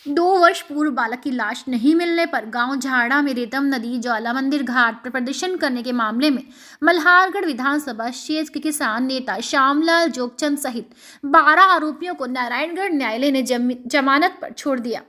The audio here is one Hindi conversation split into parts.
2 वर्ष पूर्व बालक की लाश नहीं मिलने पर गांव झाड़ा में रेतम नदी ज्वाला मंदिर घाट पर प्रदर्शन करने के मामले में मल्हारगढ़ विधानसभा क्षेत्र के किसान नेता श्यामलाल जोगचंद सहित 12 आरोपियों को नारायणगढ़ न्यायालय ने जमानत पर छोड़ दिया।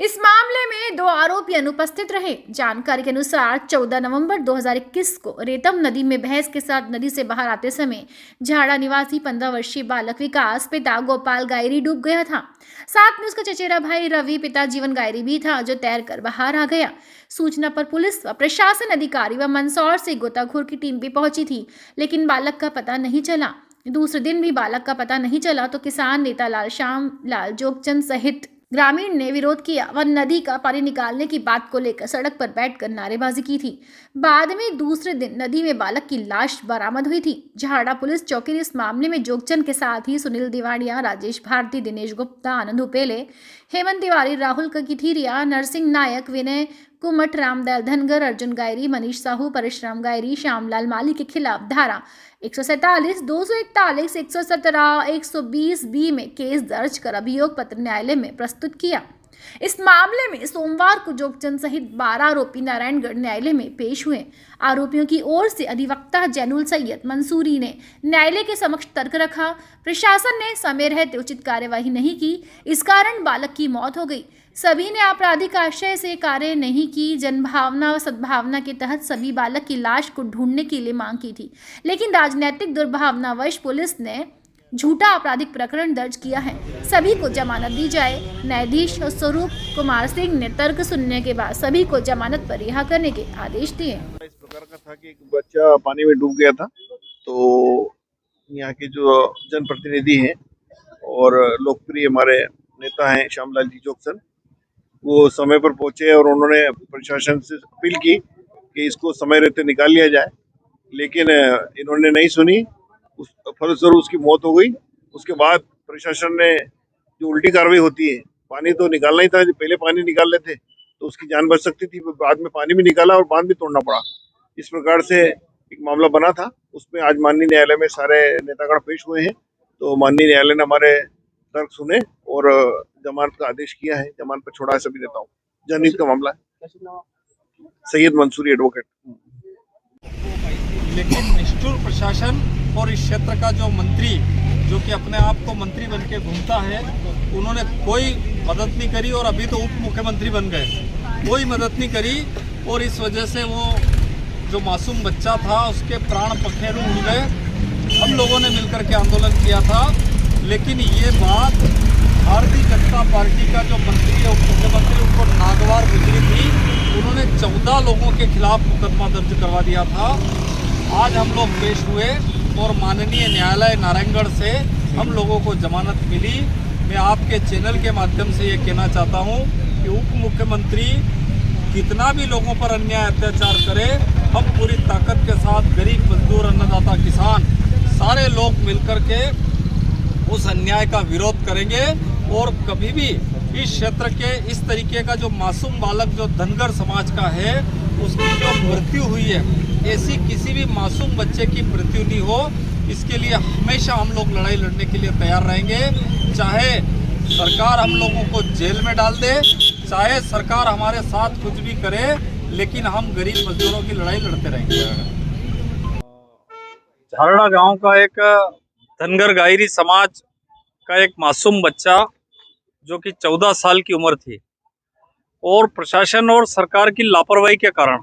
इस मामले में 2 आरोपी अनुपस्थित रहे। जानकारी के अनुसार 14 नवंबर 2021 को रेतम नदी में भैंस के साथ नदी से बाहर आते समय झाड़ा निवासी 15 वर्षीय बालक विकास पिता गोपाल गायरी डूब गया था। साथ में उसका चचेरा भाई रवि पिता जीवन गायरी भी था, जो तैरकर बाहर आ गया। सूचना पर पुलिस व प्रशासन अधिकारी व मंदसौर से गोताखोर की टीम भी पहुंची थी, लेकिन बालक का पता नहीं चला। दूसरे दिन भी बालक का पता नहीं चला तो किसान नेता श्यामलाल जोगचंद सहित ग्रामीण ने विरोध किया व नदी का पानी निकालने की बात को लेकर सड़क पर बैठकर नारेबाजी की थी। बाद में दूसरे दिन नदी में बालक की लाश बरामद हुई थी। झाड़ा पुलिस चौकी ने इस मामले में जोगचंद के साथ ही सुनील दिवाड़िया, राजेश भारती, दिनेश गुप्ता, आनंद उपेले, हेमंत तिवारी, राहुल ककिथिरिया, नरसिंह नायक, विनय कुमट, रामदयाल धनगर, अर्जुन गायरी, मनीष साहू, परशुराम गायरी, श्यामलाल माली के खिलाफ धारा 147, 241, 117, 120 बी में केस दर्ज कर अभियोग पत्र न्यायालय में प्रस्तुत किया। इस मामले में सोमवार को जोगचंद सहित 12 आरोपी नारायणगढ़ न्यायालय में पेश हुए। आरोपियों की ओर से अधिवक्ता जैनुल सैयद मंसूरी ने न्यायालय के समक्ष तर्क रखा। प्रशासन ने समय रहते उचित कार्यवाही नहीं की, इस कारण बालक की मौत हो गई। सभी ने आपराधिक आशय से कार्य नहीं की। जनभावना व सद्भावना के तहत सभी बालक की लाश को ढूंढने के लिए मांग की थी, लेकिन राजनीतिक दुर्भावनावश पुलिस ने झूठा आपराधिक प्रकरण दर्ज किया है। सभी को जमानत दी जाए। न्यायाधीश स्वरूप कुमार सिंह ने तर्क सुनने के बाद सभी को जमानत पर रिहा करने के आदेश दिए। इस प्रकार का था कि एक बच्चा पानी में डूब गया था, तो यहाँ के जो जनप्रतिनिधि हैं और लोकप्रिय हमारे नेता हैं श्यामलाल जी जोगचंद, वो समय पर पहुंचे और उन्होंने प्रशासन से अपील की कि इसको समय रहते निकाल लिया जाए, लेकिन इन्होंने नहीं सुनी। उस फलस्वरूप उसकी मौत हो गई। उसके बाद प्रशासन ने जो उल्टी कार्रवाई होती है, पानी तो निकालना ही था, जो पहले पानी निकाल लेते तो उसकी जान बच सकती थी, बाद में पानी भी निकाला और बांध भी तोड़ना पड़ा। इस प्रकार से एक मामला बना था। उसमें आज माननीय न्यायालय में सारे नेतागण पेश हुए हैं, तो माननीय न्यायालय ने हमारे तर्क सुने और जमानत का आदेश किया है। जमानत पर छोड़ा है सभी नेताओं। जनहित का मामला है। सैयद मंसूरी एडवोकेट। लेकिन निष्ठुर प्रशासन और इस क्षेत्र का जो मंत्री, जो कि अपने आप को मंत्री बन के घूमता है, उन्होंने कोई मदद नहीं करी और अभी तो उप मुख्यमंत्री बन गए, कोई मदद नहीं करी। और इस वजह से वो जो मासूम बच्चा था उसके प्राण पखेरु उड़ गए। हम लोगों ने मिलकर के आंदोलन किया था, लेकिन ये बात भारतीय जनता पार्टी का जो मंत्री है, उप मुख्यमंत्री, उनको नागवार गुजरी थी। उन्होंने 14 लोगों के खिलाफ मुकदमा दर्ज करवा दिया था। आज हम लोग पेश हुए और माननीय न्यायालय नारायणगढ़ से हम लोगों को जमानत मिली। मैं आपके चैनल के माध्यम से ये कहना चाहता हूँ कि उप मुख्यमंत्री कितना भी लोगों पर अन्याय अत्याचार करे, हम पूरी ताकत के साथ गरीब मजदूर, अन्नदाता, किसान, सारे लोग मिलकर के उस अन्याय का विरोध करेंगे। और कभी भी इस क्षेत्र के इस तरीके का जो मासूम बालक जो धनगर समाज का है, उसकी जो मृत्यु हुई है, ऐसी किसी भी मासूम बच्चे की मृत्यु नहीं हो, इसके लिए हमेशा हम लोग लड़ाई लड़ने के लिए तैयार रहेंगे। चाहे सरकार हम लोगों को जेल में डाल दे, चाहे सरकार हमारे साथ कुछ भी करे, लेकिन हम गरीब मजदूरों की लड़ाई लड़ते रहेंगे। झारड़ा गांव का एक धनगर गायरी समाज का एक मासूम बच्चा, जो कि 14 साल की उम्र थी, और प्रशासन और सरकार की लापरवाही के कारण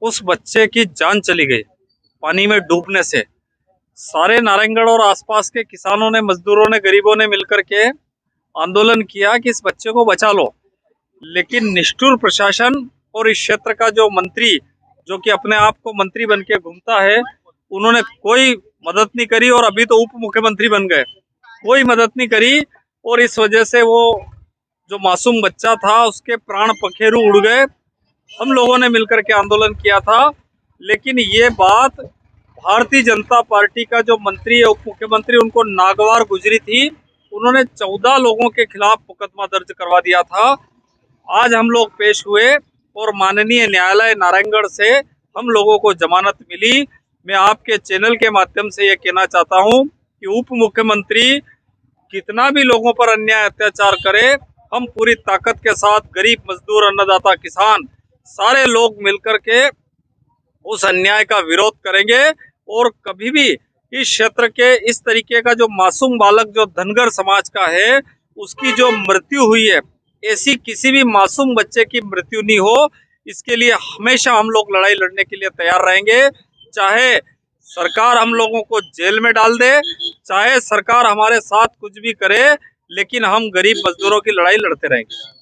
उस बच्चे की जान चली गई पानी में डूबने से। सारे नारायणगढ़ और आसपास के किसानों ने, मजदूरों ने, गरीबों ने मिलकर के आंदोलन किया कि इस बच्चे को बचा लो, लेकिन निष्ठुर प्रशासन और इस क्षेत्र का जो मंत्री, जो कि अपने आप को मंत्री बन के घूमता है, उन्होंने कोई मदद नहीं करी और अभी तो उप मुख्यमंत्री बन गए, कोई मदद नहीं करी। और इस वजह से वो जो मासूम बच्चा था उसके प्राण पखेरु उड़ गए। हम लोगों ने मिलकर के आंदोलन किया था, लेकिन ये बात भारतीय जनता पार्टी का जो मंत्री है, उप मुख्यमंत्री, उनको नागवार गुजरी थी। उन्होंने 14 लोगों के खिलाफ मुकदमा दर्ज करवा दिया था। आज हम लोग पेश हुए और माननीय न्यायालय नारायणगढ़ से हम लोगों को जमानत मिली। मैं आपके चैनल के माध्यम से ये कहना चाहता हूँ कि उप मुख्यमंत्री कितना भी लोगों पर अन्याय अत्याचार करे, हम पूरी ताकत के साथ गरीब मजदूर अन्नदाता किसान सारे लोग मिलकर के उस अन्याय का विरोध करेंगे और कभी भी इस क्षेत्र के इस तरीके का जो मासूम बालक जो धनगर समाज का है उसकी जो मृत्यु हुई है, ऐसी किसी भी मासूम बच्चे की मृत्यु नहीं हो, इसके लिए हमेशा हम लोग लड़ाई लड़ने के लिए तैयार रहेंगे। चाहे सरकार हम लोगों को जेल में डाल दे, चाहे सरकार हमारे साथ कुछ भी करे, लेकिन हम गरीब मजदूरों की लड़ाई लड़ते रहेंगे।